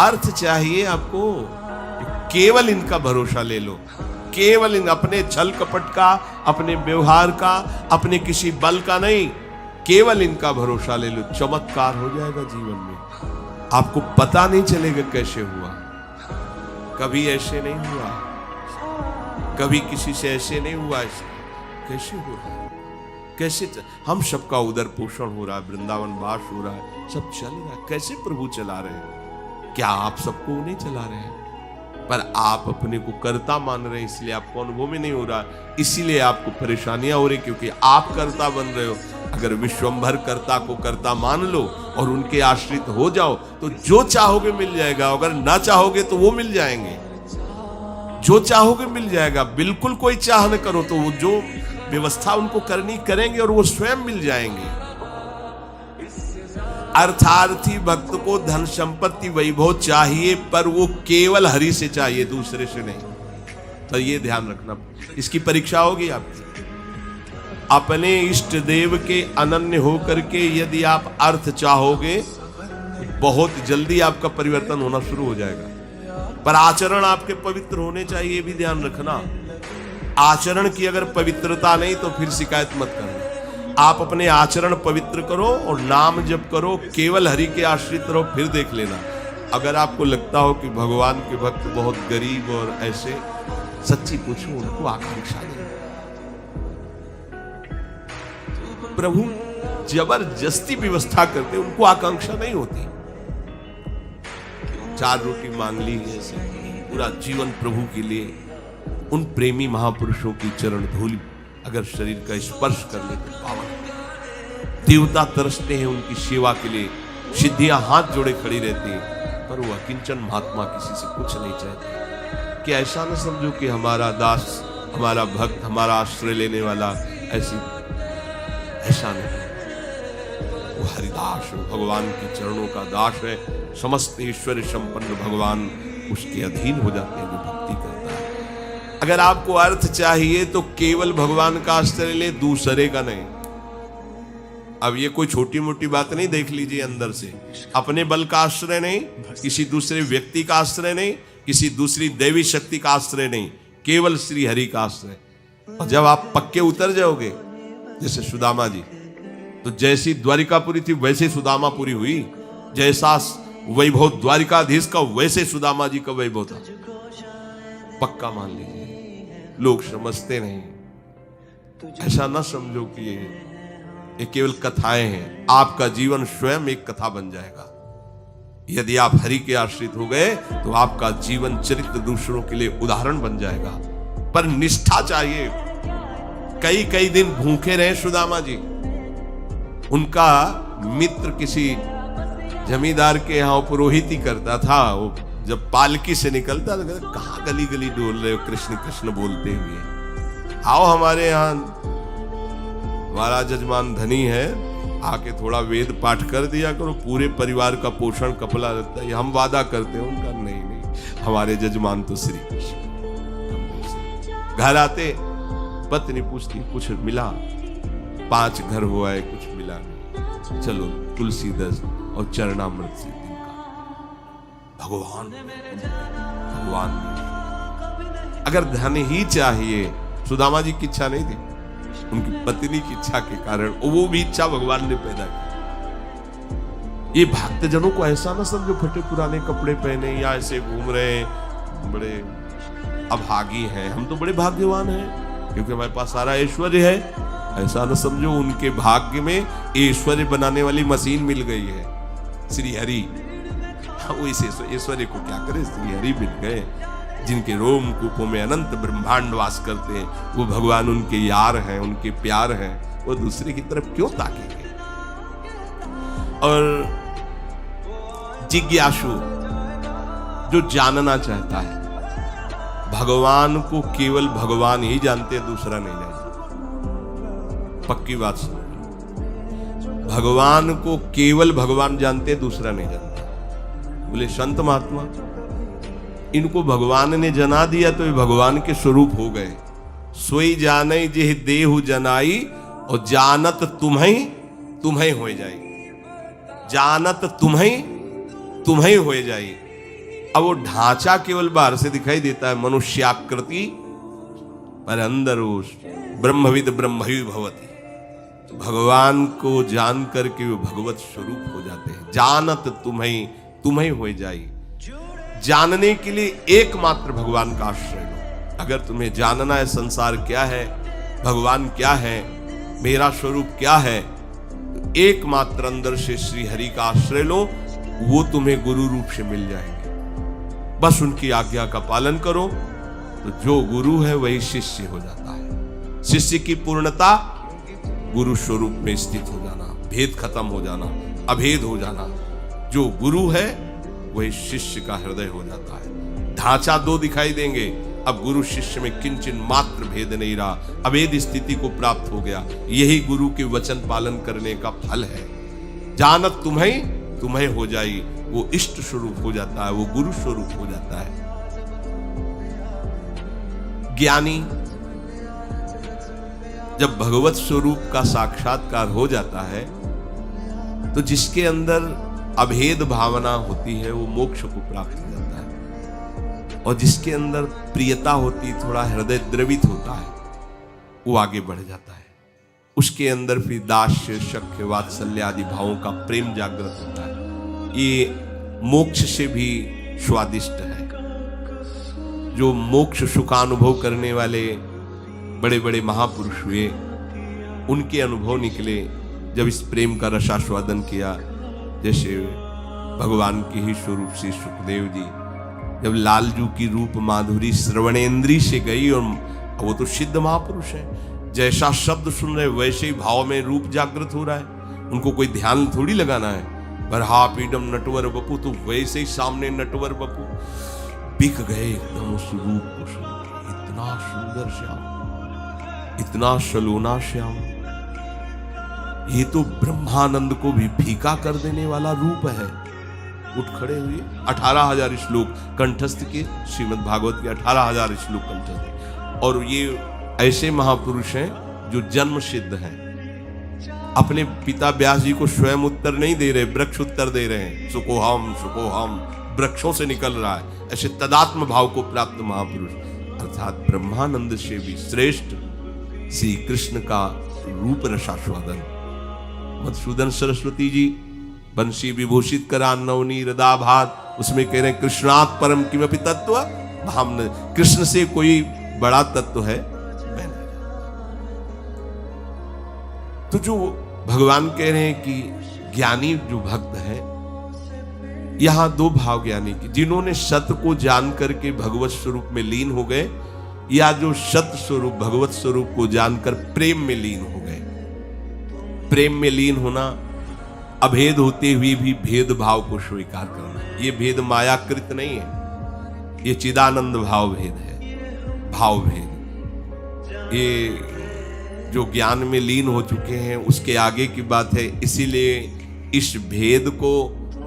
अर्थ चाहिए आपको, केवल इनका भरोसा ले लो, केवल इन अपने छल कपट का, अपने व्यवहार का, अपने किसी बल का नहीं, केवल इनका भरोसा ले लो। चमत्कार हो जाएगा जीवन में, आपको पता नहीं चलेगा कैसे हुआ। कभी ऐसे नहीं हुआ, कभी किसी से ऐसे नहीं हुआ, ऐसे कैसे हो रहा है, कैसे हम सबका उदर पोषण हो रहा है, वृंदावन वास हो रहा है, सब चल रहा है, कैसे प्रभु चला रहे हैं? क्या आप सबको नहीं चला रहे हैं? पर आप अपने को कर्ता मान रहे हैं, इसलिए आपको अनुभव में नहीं हो रहा, इसीलिए आपको परेशानियां हो रही, क्योंकि आप कर्ता बन रहे हो। अगर विश्वंभर कर्ता को कर्ता मान लो और उनके आश्रित हो जाओ तो जो चाहोगे मिल जाएगा, अगर ना चाहोगे तो वो मिल जाएंगे, जो चाहोगे मिल जाएगा। बिल्कुल कोई चाह न करो तो वो जो व्यवस्था उनको करनी करेंगे और वो स्वयं मिल जाएंगे। अर्थार्थी भक्त को धन संपत्ति वैभव चाहिए, पर वो केवल हरि से चाहिए, दूसरे से नहीं। तो ये ध्यान रखना, इसकी परीक्षा होगी आपकी। अपने इष्ट देव के अनन्य होकर के यदि आप अर्थ चाहोगे तो बहुत जल्दी आपका परिवर्तन होना शुरू हो जाएगा। पर आचरण आपके पवित्र होने चाहिए, भी ध्यान रखना। आचरण की अगर पवित्रता नहीं तो फिर शिकायत मत करना। आप अपने आचरण पवित्र करो और नाम जप करो, केवल हरि के आश्रित रहो, फिर देख लेना। अगर आपको लगता हो कि भगवान के भक्त बहुत गरीब और ऐसे, सच्ची पूछो, उनको आकांक्षा नहीं। प्रभु जबरदस्ती व्यवस्था करते, उनको आकांक्षा नहीं होती। 4 रोटी मांग ली है, पूरा जीवन प्रभु के लिए। उन प्रेमी महापुरुषों की चरण धूलि अगर शरीर का स्पर्श कर ले तो पावन। देवता तरसते हैं उनकी सेवा के लिए, सिद्धियां हाथ जोड़े खड़ी रहती हैं, पर वो अकिंचन महात्मा किसी से कुछ नहीं चाहते। कि ऐसा न समझो कि हमारा दास, हमारा भक्त, हमारा आश्रय लेने वाला ऐसा नहीं। वो हरिदास है, भगवान के चरणों का दास है। समस्त ऐश्वर्य संपन्न भगवान उसके अधीन हो जाते हैं जो भक्ति करता है। अगर आपको अर्थ चाहिए तो केवल भगवान का आश्रय ले, दूसरे का नहीं। अब ये कोई छोटी मोटी बात नहीं, देख लीजिए अंदर से। अपने बल का आश्रय नहीं, किसी दूसरे व्यक्ति का आश्रय नहीं, किसी दूसरी दैवी शक्ति का आश्रय नहीं, केवल श्री हरि का आश्रय। और जब आप पक्के उतर जाओगे, जैसे सुदामा जी, तो जैसी द्वारिकापुरी थी वैसे सुदामापुरी हुई। जैसा वैभव द्वारिकाधीश का वैसे सुदामा जी का वैभव था। पक्का मान लीजिए, लोग समझते नहीं। ऐसा ना समझो कि ये केवल कथाएं हैं। आपका जीवन स्वयं एक कथा बन जाएगा। यदि आप हरि के आश्रित हो गए तो आपका जीवन चरित्र दूसरों के लिए उदाहरण बन जाएगा। पर निष्ठा चाहिए। कई कई दिन भूखे रहे सुदामा जी। उनका मित्र किसी जमींदार के यहाँ पुरोहित ही करता था। वो जब पालकी से निकलता तो कहाँ गली गली डोल रहे हो कृष्ण कृष्ण बोलते हुए, आओ हमारे यहाँ, हमारा जजमान धनी है, आके थोड़ा वेद पाठ कर दिया करो, पूरे परिवार का पोषण कपला रहता है। हम वादा करते हैं उनका, नहीं, हमारे जजमान तो श्री कृष्ण। घर आते पत्नी पूछती कुछ मिला, 5 घर हुआ है, कुछ मिला नहीं, चलो तुलसी दस और चरणामृत से दिन का। भगवान अगर धन ही चाहिए, सुदामा जी की इच्छा नहीं थी, उनकी पत्नी की इच्छा के कारण, वो भी इच्छा भगवान ने पैदा की। ये भक्तजनों को ऐसा ना समझो फटे पुराने कपड़े पहने या ऐसे घूम रहे बड़े अभागी हैं। हम तो बड़े भाग्यवान हैं क्योंकि हमारे पास सारा ऐश्वर्य है। ऐसा न समझो, उनके भाग्य में ऐश्वर्य बनाने वाली मशीन मिल गई है, श्री हरि। वो इस ऐश्वर्य को क्या करे, श्री हरि मिल गए, जिनके रोम कूपों में अनंत ब्रह्मांड वास करते हैं। वो भगवान उनके यार हैं, उनके प्यार हैं। वो दूसरे की तरफ क्यों ताकेंगे? और जिज्ञासु जो जानना चाहता है, भगवान को केवल भगवान ही जानते, दूसरा नहीं जानते। पक्की बात सुनो, भगवान को केवल भगवान जानते, दूसरा नहीं जानता। बोले संत महात्मा, इनको भगवान ने जना दिया तो ये भगवान के स्वरूप हो गए। सोई जाने जेह देहु जनाई, और जानत तुम्हें हो जाई। जानत तुम्हें हो जाई। अब वो ढांचा केवल बाहर से दिखाई देता है, मनुष्याकृति, पर अंदर वो ब्रह्मविद ब्रह्मवि भवति। भगवान को जान करके वो भगवत स्वरूप हो जाते हैं। जानत तुम्हें हो जाई। जानने के लिए एकमात्र भगवान का आश्रय लो। अगर तुम्हें जानना है संसार क्या है, भगवान क्या है, मेरा स्वरूप क्या है, तो एकमात्र अंदर से श्री हरि का आश्रय लो, वो तुम्हें गुरु रूप से मिल जाएंगे। बस उनकी आज्ञा का पालन करो, तो जो गुरु है वही शिष्य हो जाता है। शिष्य की पूर्णता गुरु स्वरूप में स्थित हो जाना, भेद खत्म हो जाना, अभेद हो जाना। जो गुरु है वही शिष्य का हृदय हो जाता है। ढांचा दो दिखाई देंगे, अब गुरु शिष्य में किंचन मात्र भेद नहीं रहा, अभेद स्थिति को प्राप्त हो गया। यही गुरु के वचन पालन करने का फल है। जानत तुम्हें हो जाई, वो इष्ट स्वरूप हो जाता है, वो गुरु स्वरूप हो जाता है। ज्ञानी जब भगवत स्वरूप का साक्षात्कार हो जाता है, तो जिसके अंदर अभेद भावना होती है वो मोक्ष को प्राप्त हो जाता है, और जिसके अंदर प्रियता होती, थोड़ा हृदय द्रवित होता है, वो आगे बढ़ जाता है। उसके अंदर फिर दास्य, शक्य, वात्सल्य आदि भावों का प्रेम जागृत होता है। ये मोक्ष से भी स्वादिष्ट है। जो मोक्ष सुखानुभव करने वाले बड़े बड़े महापुरुष हुए, उनके अनुभव निकले जब इस प्रेम का रसास्वादन किया। जैसे भगवान के ही स्वरूप से सुखदेव जी, जब लालजू की रूप माधुरी श्रवणेन्द्री से गई, और वो तो सिद्ध महापुरुष है, जैसा शब्द सुन रहे वैसे ही भाव में रूप जागृत हो रहा है। उनको कोई ध्यान थोड़ी लगाना है। पर हा पीडम नटवर बपू, तो वैसे ही सामने नटवर बपू बिक गए एकदम उस रूप को सुन। इतना सुंदर श्याम, इतना सलोना श्याम, ये तो ब्रह्मानंद को भी फीका कर देने वाला रूप है। उठ खड़े हुए, 18,000 श्लोक कंठस्थ के, श्रीमद् भागवत के 18,000 श्लोक कंठस्थ। और ये ऐसे महापुरुष हैं जो जन्म सिद्ध हैं। अपने पिता व्यास जी को स्वयं उत्तर नहीं दे रहे, वृक्ष उत्तर दे रहे हैं। सुकोहम वृक्षों से निकल रहा है। ऐसे तदात्म भाव को प्राप्त महापुरुष, अर्थात ब्रह्मानंद से भी श्रेष्ठ श्री कृष्ण का रूप रसास्वादन। मधुसूदन सरस्वती जी बंशी विभूषित करा नवनी हृदाभात, उसमें कह रहे हैं कृष्णात् परम किमपि तत्व हम, कृष्ण से कोई बड़ा तत्व है मैं नहीं। तो जो भगवान कह रहे हैं कि ज्ञानी जो भक्त है, यहां दो भाव ज्ञानी की, जिन्होंने सत्य को जान करके भगवत स्वरूप में लीन हो गए, या जो सत्य स्वरूप भगवत स्वरूप को जानकर प्रेम में लीन हो गए। प्रेम में लीन होना, अभेद होते हुए भी भेद भाव को स्वीकार करना। ये भेद मायाकृत नहीं है, ये चिदानंद भाव भेद है, भाव भेद। ये जो ज्ञान में लीन हो चुके हैं उसके आगे की बात है। इसीलिए इस भेद को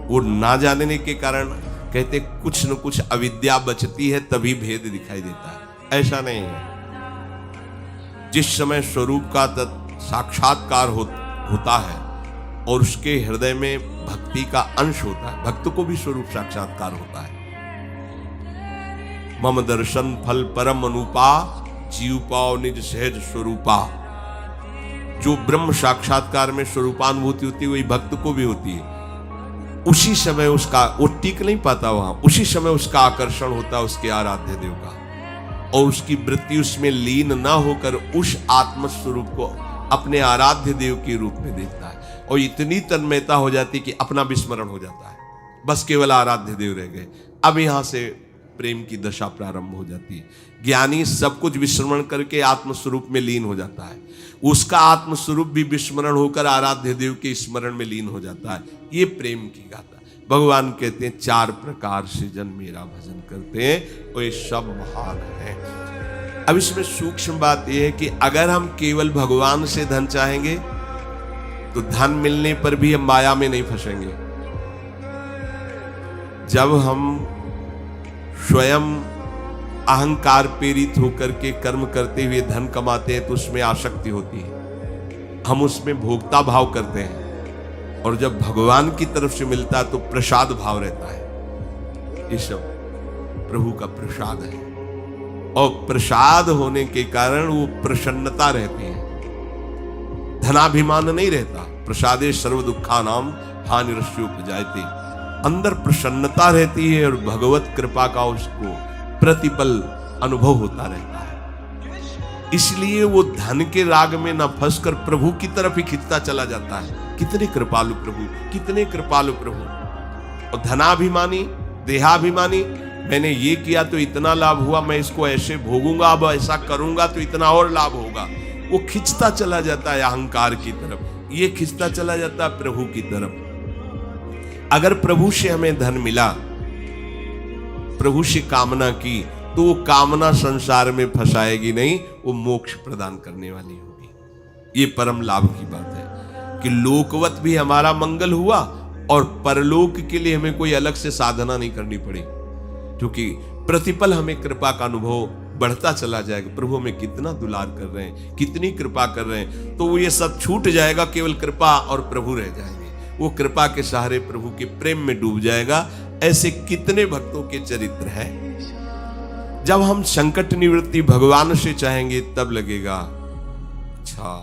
वो ना जानने के कारण कहते कुछ न कुछ अविद्या बचती है, तभी भेद दिखाई देता है। ऐसा नहीं है। जिस समय स्वरूप का साक्षात्कार होता है और उसके हृदय में भक्ति का अंश होता है, भक्त को भी स्वरूप साक्षात्कार होता है। मम दर्शन फल परम अनुपा, जीव पाओ निज सहज स्वरूपा। जो ब्रह्म साक्षात्कार में स्वरूपानुभूति होती है वही भक्त को भी होती है। उसी समय उसका, वो टिक नहीं पाता वहां, उसी समय उसका आकर्षण होता है उसके आराध्य देव का, और उसकी वृत्ति उसमें लीन न होकर उस आत्मस्वरूप को अपने आराध्य देव के रूप में देखता है, और इतनी तन्मयता हो जाती कि अपना विस्मरण हो जाता है, बस केवल आराध्य देव रह गए। अब यहां से प्रेम की दशा प्रारंभ हो जाती है। ज्ञानी सब कुछ विस्मरण करके आत्मस्वरूप में लीन हो जाता है, उसका आत्मस्वरूप भी विस्मरण होकर आराध्य देव के स्मरण में लीन हो जाता है। ये प्रेम की गाथा। भगवान कहते हैं 4 प्रकार से जन मेरा भजन करते हैं, और ये सब महान है। अब इसमें सूक्ष्म बात यह है कि अगर हम केवल भगवान से धन चाहेंगे तो धन मिलने पर भी हम माया में नहीं फंसेंगे। जब हम स्वयं अहंकार प्रेरित होकर के कर्म करते हुए धन कमाते हैं तो उसमें आसक्ति होती है, हम उसमें भोक्ता भाव करते हैं, और जब भगवान की तरफ से मिलता है तो प्रसाद भाव रहता है। ये सब प्रभु का प्रसाद है। और प्रसाद होने के कारण वो प्रसन्नता रहती है, धनाभिमान नहीं रहता। प्रसादे सर्व दुखानाम हानिरस्योपजायते, अंदर प्रसन्नता रहती है और भगवत कृपा का उसको प्रतिपल अनुभव होता रहता है। इसलिए वो धन के राग में न फंसकर प्रभु की तरफ ही खिंचता चला जाता है। कितने कृपालु प्रभु, कितने कृपालु प्रभु। और धनाभिमानी, देहाभिमानी, मैंने ये किया तो इतना लाभ हुआ, मैं इसको ऐसे भोगूंगा, अब ऐसा करूंगा तो इतना और लाभ होगा। वो खिंचता चला जाता है अहंकार की तरफ, ये खिंचता चला जाता है प्रभु की तरफ। अगर प्रभु से हमें धन मिला, प्रभु से कामना की, तो वो कामना संसार में फंसाएगी नहीं, वो मोक्ष प्रदान करने वाली होगी। ये परम लाभ की बात है कि लोकवत भी हमारा मंगल हुआ और परलोक के लिए हमें कोई अलग से साधना नहीं करनी पड़ी, क्योंकि प्रतिपल हमें कृपा का अनुभव बढ़ता चला जाएगा। प्रभु हमें कितना दुलार कर रहे हैं, कितनी कृपा कर रहे हैं, तो वो ये सब छूट जाएगा, केवल कृपा और प्रभु रह जाएंगे। वो कृपा के सहारे प्रभु के प्रेम में डूब जाएगा। ऐसे कितने भक्तों के चरित्र हैं। जब हम संकट निवृत्ति भगवान से चाहेंगे तब लगेगा अच्छा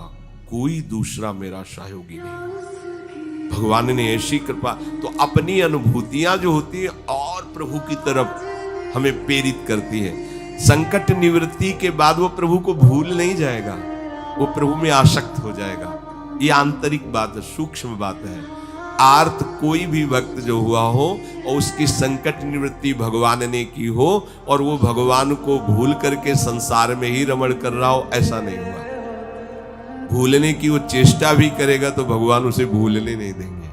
कोई दूसरा मेरा सहयोगी नहीं। भगवान ने ऐसी कृपा, तो अपनी अनुभूतियां जो होती है और प्रभु की तरफ हमें प्रेरित करती है। संकट निवृत्ति के बाद वो प्रभु को भूल नहीं जाएगा, वो प्रभु में आसक्त हो जाएगा। ये आंतरिक बात है, सूक्ष्म बात है। आर्त कोई भी भक्त जो हुआ हो और उसकी संकट निवृत्ति भगवान ने की हो और वो भगवान को भूल करके संसार में ही रमण कर रहा हो, ऐसा नहीं हुआ। भूलने की वो चेष्टा भी करेगा तो भगवान उसे भूलने नहीं देंगे,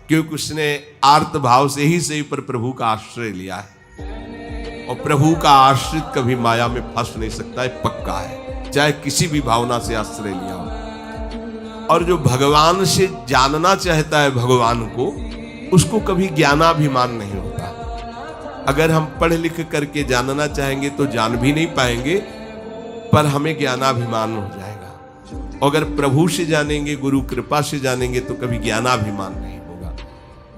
क्योंकि उसने आर्त भाव से ही सही पर प्रभु का आश्रय लिया है। और प्रभु का आश्रित कभी माया में फंस नहीं सकता है, पक्का है, चाहे किसी भी भावना से आश्रय लिया हो। और जो भगवान से जानना चाहता है भगवान को, उसको कभी ज्ञानाभिमान नहीं होता। अगर हम पढ़ लिख करके जानना चाहेंगे तो जान भी नहीं पाएंगे, पर हमें ज्ञानाभिमान हो जाएगा। अगर प्रभु से जानेंगे, गुरु कृपा से जानेंगे, तो कभी ज्ञानाभिमान नहीं होगा।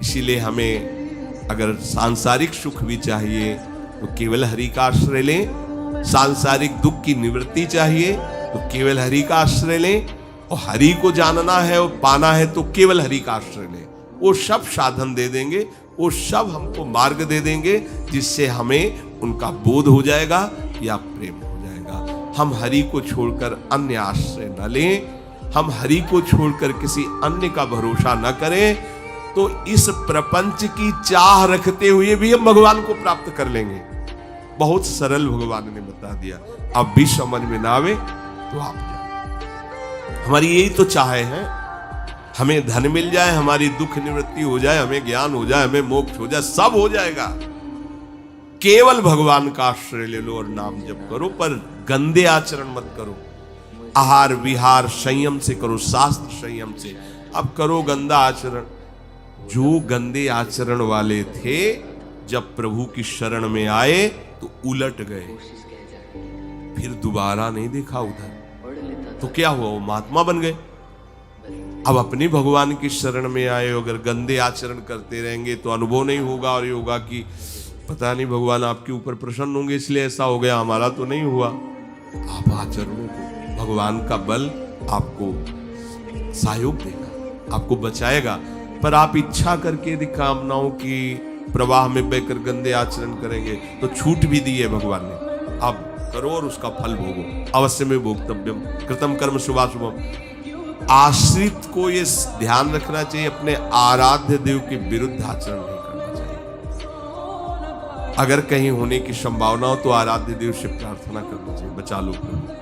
इसीलिए हमें अगर सांसारिक सुख भी चाहिए तो केवल हरि का आश्रय लें, सांसारिक दुख की निवृत्ति चाहिए तो केवल हरि का आश्रय लें, और हरि को जानना है और पाना है तो केवल हरि का आश्रय लें। वो सब साधन दे देंगे, वो सब हमको मार्ग दे देंगे, जिससे हमें उनका बोध हो जाएगा या प्रेम हो जाएगा। हम हरि को छोड़कर अन्य आश्रय न लें, हम हरि को छोड़कर किसी अन्य का भरोसा न करें, तो इस प्रपंच की चाह रखते हुए भी हम भगवान को प्राप्त कर लेंगे। बहुत सरल भगवान ने बता दिया। अब भी समझ में ना आवे तो आप जाए। हमारी यही तो चाह है, हमें धन मिल जाए, हमारी दुख निवृत्ति हो जाए, हमें ज्ञान हो जाए, हमें मोक्ष हो जाए, सब हो जाएगा। केवल भगवान का आश्रय ले लो और नाम जप करो, पर गंदे आचरण मत करो। आहार विहार संयम से करो, शास्त्र संयम से। अब करो गंदा आचरण। जो गंदे आचरण वाले थे जब प्रभु की शरण में आए तो उलट गए, फिर दोबारा नहीं देखा उधर। तो क्या हुआ, वो महात्मा बन गए। अब अपनी भगवान की शरण में आए, अगर गंदे आचरण करते रहेंगे तो अनुभव नहीं होगा, और ये होगा कि पता नहीं भगवान आपके ऊपर प्रसन्न होंगे इसलिए ऐसा हो गया, हमारा तो नहीं हुआ। आप आचरणों को, भगवान का बल आपको सहयोग देगा, आपको बचाएगा। पर आप इच्छा करके यदि कामनाओं की प्रवाह में बहकर गंदे आचरण करेंगे तो छूट भी दी है भगवान ने, अब करो और उसका फल भोगो। अवश्य में भोक्तव्यम कृतम कर्म शुभाशुभम। आश्रित को ये ध्यान रखना चाहिए, अपने आराध्य देव के विरुद्ध आचरण नहीं करना चाहिए। अगर कहीं होने की संभावना हो तो आराध्य देव से प्रार्थना करना चाहिए, बचा लो प्रभु।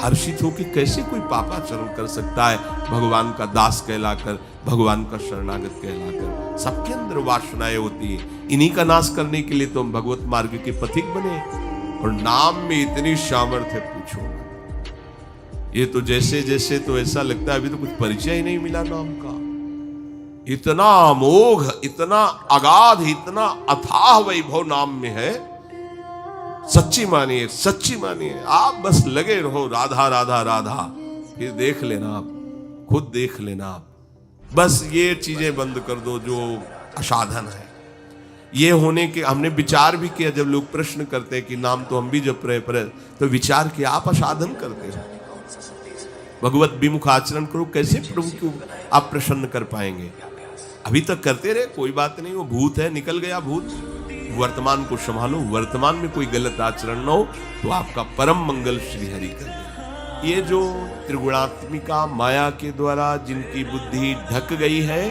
हर्षित हो कि कैसे कोई पापाचरण कर सकता है भगवान का दास कहलाकर, भगवान का शरणागत कहलाकर। सबके अंदर वासनाएं होती है, इन्हीं का नाश करने के लिए तो हम भगवत मार्ग के पथिक बने। और नाम में इतनी सामर्थ्य पूछो, ये तो जैसे जैसे तो ऐसा लगता है अभी तो कुछ परिचय ही नहीं मिला नाम का। इतना अमोघ, इतना अगाध, इतना अथाह वैभव नाम में है। सच्ची मानिए, सच्ची मानिए। आप बस लगे रहो राधा राधा राधा, फिर देख लेना, आप खुद देख लेना। आप बस ये चीजें बंद कर दो जो असाधन है। ये होने के हमने विचार भी किया, जब लोग प्रश्न करते हैं कि नाम तो हम भी जप रहे पर, तो विचार किया आप असाधन करते हो, भगवत विमुख आचरण करो, कैसे प्रभु को आप प्रसन्न कर पाएंगे। अभी तक करते रहे, कोई बात नहीं, वो भूत है, निकल गया भूत, वर्तमान को संभालो, वर्तमान में कोई गलत आचरण न हो तो आपका परम मंगल श्री हरि कर दे। ये जो त्रिगुणात्मिका माया के द्वारा जिनकी बुद्धि ढक गई है,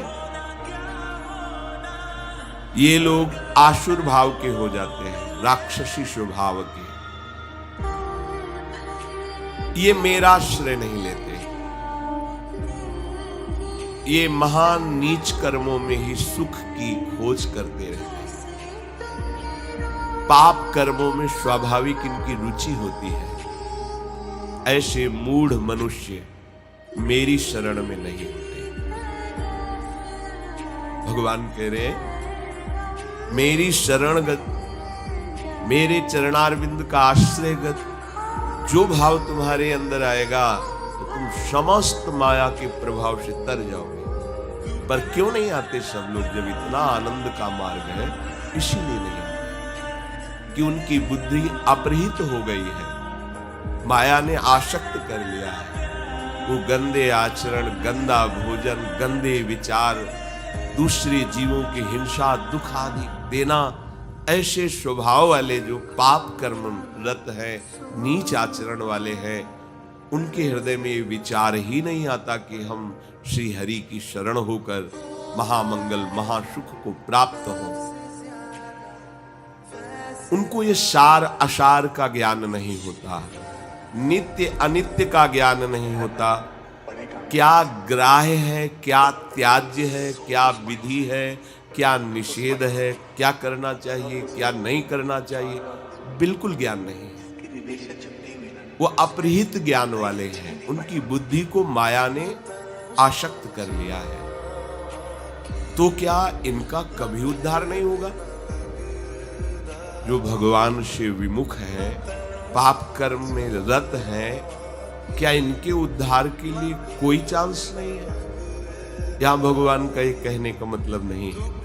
ये लोग आसुर भाव के हो जाते हैं, राक्षसी स्वभाव के। ये मेरा श्रेय नहीं लेते, ये महान नीच कर्मों में ही सुख की खोज करते रहते हैं। पाप कर्मों में स्वाभाविक इनकी रुचि होती है। ऐसे मूढ़ मनुष्य मेरी शरण में नहीं होते। भगवान कह रहे मेरी शरणगत, मेरे चरणारविंद का आश्रयगत जो भाव तुम्हारे अंदर आएगा तो तुम समस्त माया के प्रभाव से तर जाओगे। पर क्यों नहीं आते सब लोग, जब इतना आनंद का मार्ग है, इसीलिए नहीं आते कि उनकी बुद्धि अपहृत हो गई है, माया ने आसक्त कर लिया है। वो गंदे आचरण, गंदा भोजन, गंदे विचार, दूसरे जीवों की हिंसा, दुख आदि देना, ऐसे स्वभाव वाले जो पाप कर्म रत है, नीच आचरण वाले हैं, उनके हृदय में ये विचार ही नहीं आता कि हम श्री हरि की शरण होकर महामंगल महासुख को प्राप्त हो। उनको ये सार असार का ज्ञान नहीं होता, नित्य अनित्य का ज्ञान नहीं होता। क्या ग्राह्य है, क्या त्याज्य है, क्या विधि है, क्या निषेध है, क्या करना चाहिए, क्या नहीं करना चाहिए, बिल्कुल ज्ञान नहीं है। वो अपहृत ज्ञान वाले हैं, उनकी बुद्धि को माया ने आसक्त कर लिया है। तो क्या इनका कभी उद्धार नहीं होगा? जो भगवान से विमुख है, पाप कर्म में रत है, क्या इनके उद्धार के लिए कोई चांस नहीं है? यहां भगवान का ये कहने का मतलब नहीं है।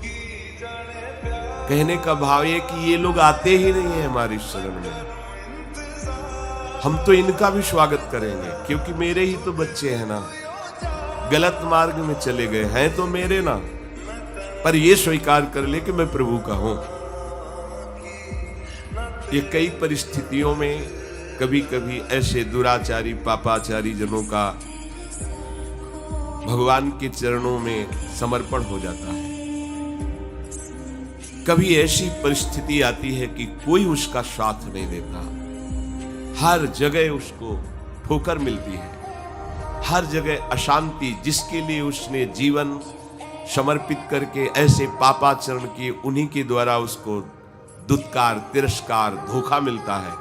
कहने का भाव है कि ये लोग आते ही नहीं है हमारी शरण में, हम तो इनका भी स्वागत करेंगे, क्योंकि मेरे ही तो बच्चे हैं ना, गलत मार्ग में चले गए हैं तो मेरे ना, पर ये स्वीकार कर ले कि मैं प्रभु का हूं। ये कई परिस्थितियों में कभी कभी ऐसे दुराचारी पापाचारी जनों का भगवान के चरणों में समर्पण हो जाता है। कभी ऐसी परिस्थिति आती है कि कोई उसका साथ नहीं देता, हर जगह उसको ठोकर मिलती है, हर जगह अशांति, जिसके लिए उसने जीवन समर्पित करके ऐसे पापाचरण किए, उन्हीं के द्वारा उसको दुत्कार, तिरस्कार, धोखा मिलता है।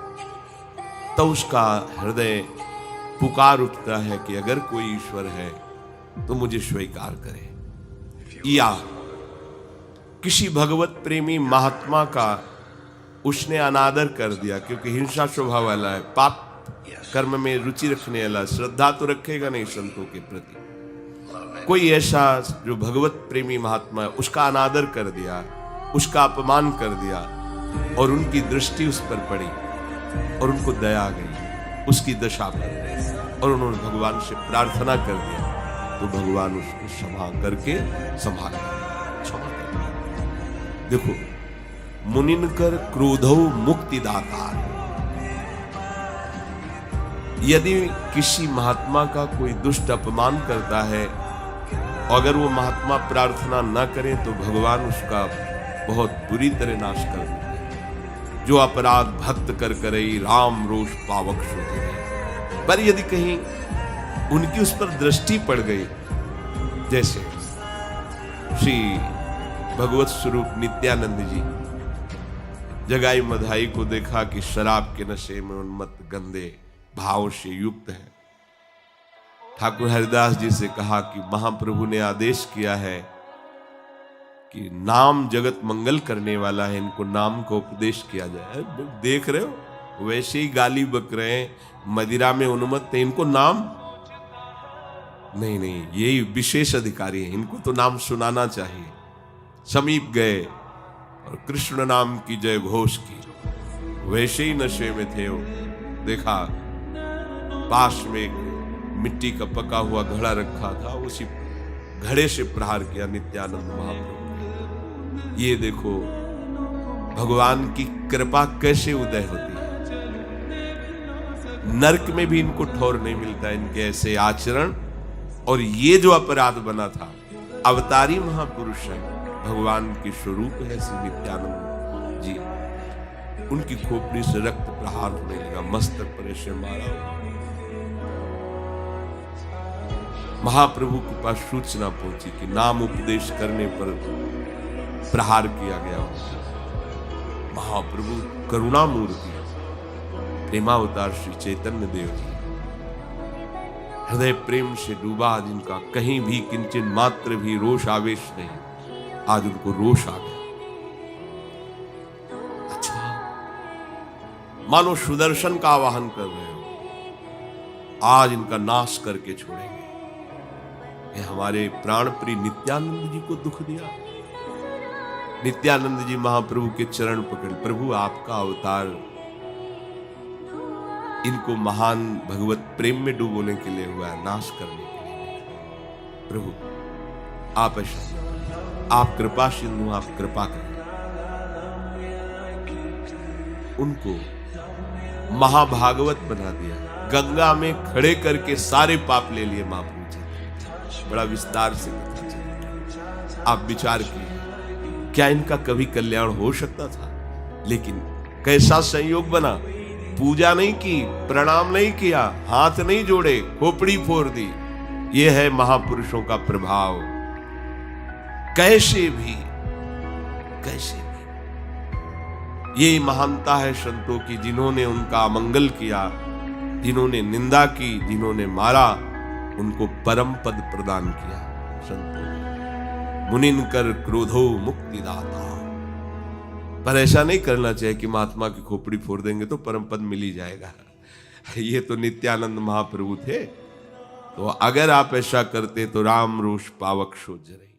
तो उसका हृदय पुकार उठता है कि अगर कोई ईश्वर है तो मुझे स्वीकार करे। या किसी भगवत प्रेमी महात्मा का उसने अनादर कर दिया, क्योंकि हिंसा स्वभाव वाला है, पाप कर्म में रुचि रखने वाला, श्रद्धा तो रखेगा नहीं संतों के प्रति। कोई ऐसा जो भगवत प्रेमी महात्मा है, उसका अनादर कर दिया, उसका अपमान कर दिया, और उनकी दृष्टि उस पर पड़ी और उनको दया आ गई उसकी दशा पर, और उन्होंने भगवान से प्रार्थना कर दिया, तो भगवान उसको क्षमा करके संभाल क्षमा कर। देखो, मुनिनकर क्रोधौ मुक्तिदातार। यदि किसी महात्मा का कोई दुष्ट अपमान करता है, अगर वो महात्मा प्रार्थना न करे तो भगवान उसका बहुत बुरी तरह नाश कर देते हैं। जो अपराध भक्त कर करई राम रोष पावक शोधे रहे। पर यदि कहीं उनकी उस पर दृष्टि पड़ गई, जैसे श्री भगवत स्वरूप नित्यानंद जी, जगाई मधाई को देखा कि शराब के नशे में उन्मत्त गंदे भाव से युक्त है। ठाकुर हरिदास जी से कहा कि महाप्रभु ने आदेश किया है कि नाम जगत मंगल करने वाला है, इनको नाम का उपदेश किया जाए। देख रहे हो, वैसे ही गाली बक रहे हैं, मदिरा में उन्मत्त है, इनको नाम नहीं, यही विशेष अधिकारी है, इनको तो नाम सुनाना चाहिए। समीप गए, और कृष्ण नाम की जय घोष की, वैसे ही नशे में थे वो। देखा पास में एक मिट्टी का पका हुआ घड़ा रखा था, उसी घड़े से प्रहार किया नित्यानंद महाप्रभु। ये देखो भगवान की कृपा कैसे उदय होती है। नरक में भी इनको ठौर नहीं मिलता इनके ऐसे आचरण। और ये जो अपराध बना था, अवतारी महापुरुष है, भगवान के स्वरूप है श्री नित्यानंद जी। उनकी खोपड़ी से रक्त प्रहार होने लगा, मस्तक पर ऐसे मारा। महाप्रभु के पास सूचना पहुंची कि नाम उपदेश करने पर प्रहार किया गया। महाप्रभु करुणामूर्ति प्रेमावतार श्री चैतन्य देव जी, हृदय प्रेम से डूबा, जिनका कहीं भी किंचन मात्र भी रोष आवेश नहीं, आज उनको रोष आ गया। अच्छा, मानो सुदर्शन का आवाहन कर रहे हो, आज इनका नाश करके छोड़ेंगे। ये हमारे प्राण प्रिय नित्यानंद जी को दुख दिया। नित्यानंद जी महाप्रभु के चरण पकड़, प्रभु आपका अवतार इनको महान भगवत प्रेम में डूबोने के लिए हुआ है, नाश करने के लिए। प्रभु आप ऐसा, आप कृपा सिंधु, आप कृपा करें। उनको महाभागवत बना दिया, गंगा में खड़े करके सारे पाप ले लिए महाप्रभु जी। बड़ा विस्तार से पता चला। आप विचार कीजिए, क्या इनका कभी कल्याण हो सकता था? लेकिन कैसा संयोग बना, पूजा नहीं की, प्रणाम नहीं किया, हाथ नहीं जोड़े, खोपड़ी फोड़ दी। यह है महापुरुषों का प्रभाव। कैसे भी ये महानता है संतों की, जिन्होंने उनका अमंगल किया, जिन्होंने निंदा की, जिन्होंने मारा, उनको परम पद प्रदान किया संतों ने। मुनिन कर क्रोधो मुक्तिदाता। पर ऐसा नहीं करना चाहिए कि महात्मा की खोपड़ी फोड़ देंगे तो परम पद मिल ही जाएगा। ये तो नित्यानंद महाप्रभु थे। तो अगर आप ऐसा करते तो राम रोष पावक शोज रहे।